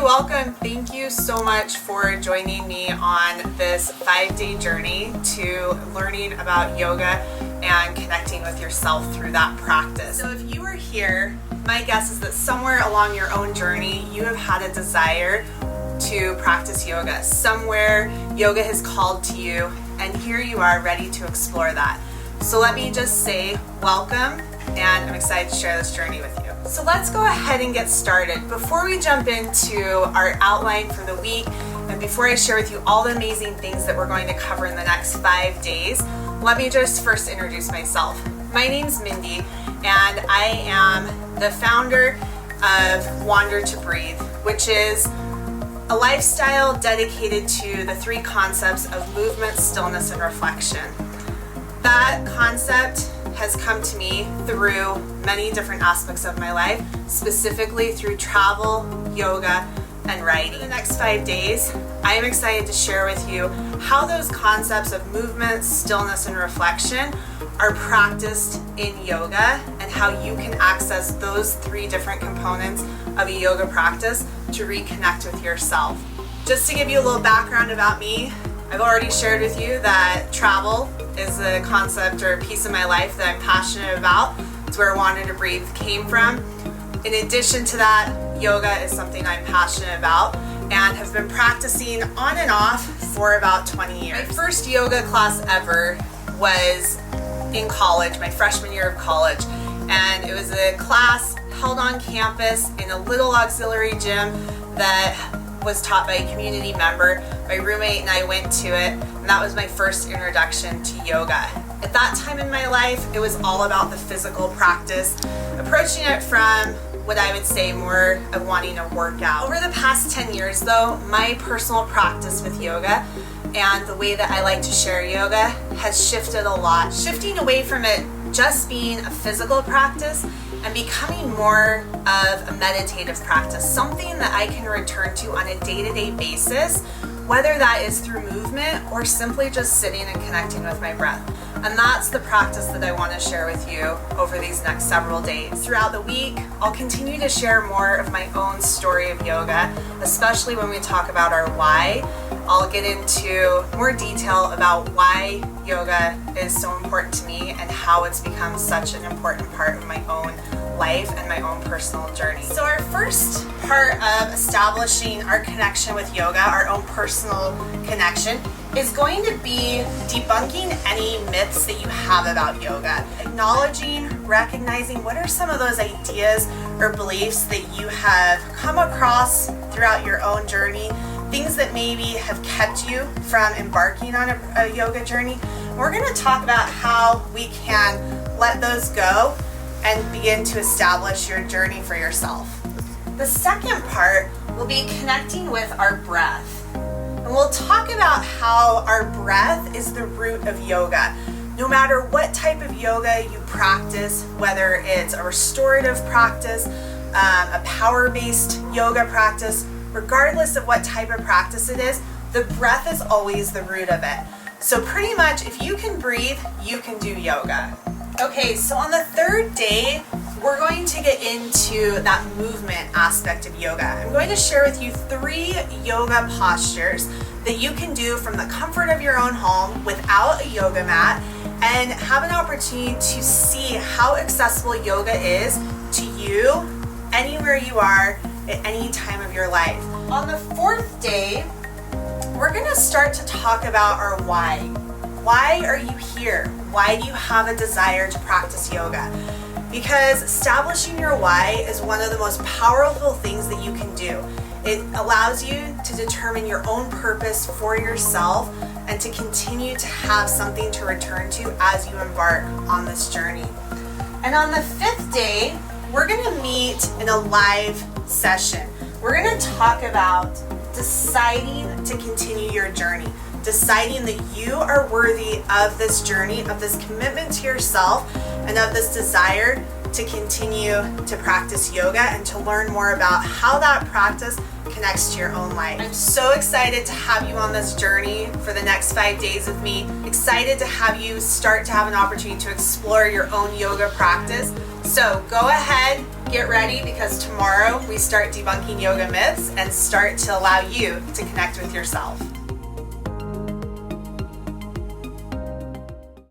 welcome. Thank you so much for joining me on this 5-day journey to learning about yoga and connecting with yourself through that practice. So if you are here, my guess is that somewhere along your own journey, you have had a desire to practice yoga. Somewhere yoga has called to you, and here you are ready to explore that. So let me just say welcome, and I'm excited to share this journey with you. So let's go ahead and get started. Before we jump into our outline for the week, and before I share with you all the amazing things that we're going to cover in the next 5 days, let me just first introduce myself. My name's Mindy, and I am the founder of Wander to Breathe, which is a lifestyle dedicated to the 3 concepts of movement, stillness, and reflection. That concept has come to me through many different aspects of my life, specifically through travel, yoga, and writing. In the next 5 days, I am excited to share with you how those concepts of movement, stillness, and reflection are practiced in yoga, and how you can access those 3 different components of a yoga practice to reconnect with yourself. Just to give you a little background about me, I've already shared with you that travel is a concept or a piece of my life that I'm passionate about. It's where Wander to Breathe came from. In addition to that, yoga is something I'm passionate about and have been practicing on and off for about 20 years. My first yoga class ever was in college, my freshman year of college, and it was a class held on campus in a little auxiliary gym that was taught by a community member. My roommate and I went to it, and that was my first introduction to yoga. At that time in my life, it was all about the physical practice, approaching it from what I would say more of wanting to work out. Over the past 10 years though, my personal practice with yoga and the way that I like to share yoga has shifted a lot, shifting away from it just being a physical practice and becoming more of a meditative practice, something that I can return to on a day-to-day basis, whether that is through movement or simply just sitting and connecting with my breath. And that's the practice that I want to share with you over these next several days. Throughout the week, I'll continue to share more of my own story of yoga, especially when we talk about our why. I'll get into more detail about why yoga is so important to me and how it's become such an important part of my own life and my own personal journey. So our first part of establishing our connection with yoga, our own personal connection, is going to be debunking any myths that you have about yoga. Acknowledging, recognizing what are some of those ideas or beliefs that you have come across throughout your own journey, things that maybe have kept you from embarking on a yoga journey. We're going to talk about how we can let those go and begin to establish your journey for yourself. The second part will be connecting with our breath. And we'll talk about how our breath is the root of yoga. No matter what type of yoga you practice, whether it's a restorative practice, a power-based yoga practice, regardless of what type of practice it is, the breath is always the root of it. So pretty much if you can breathe, you can do yoga. Okay, so on the 3rd day, we're going to get into that movement aspect of yoga. I'm going to share with you 3 yoga postures that you can do from the comfort of your own home without a yoga mat, and have an opportunity to see how accessible yoga is to you anywhere you are at any time of your life. On the 4th day, we're going to start to talk about our why. Why are you here? Why do you have a desire to practice yoga? Because establishing your why is one of the most powerful things that you can do. It allows you to determine your own purpose for yourself and to continue to have something to return to as you embark on this journey. And on the 5th day, we're going to meet in a live session. We're going to talk about deciding to continue your journey, deciding that you are worthy of this journey, of this commitment to yourself, and of this desire to continue to practice yoga and to learn more about how that practice connects to your own life. I'm so excited to have you on this journey for the next 5 days with me. Excited to have you start to have an opportunity to explore your own yoga practice. So go ahead, Get ready, because tomorrow we start debunking yoga myths and start to allow you to connect with yourself.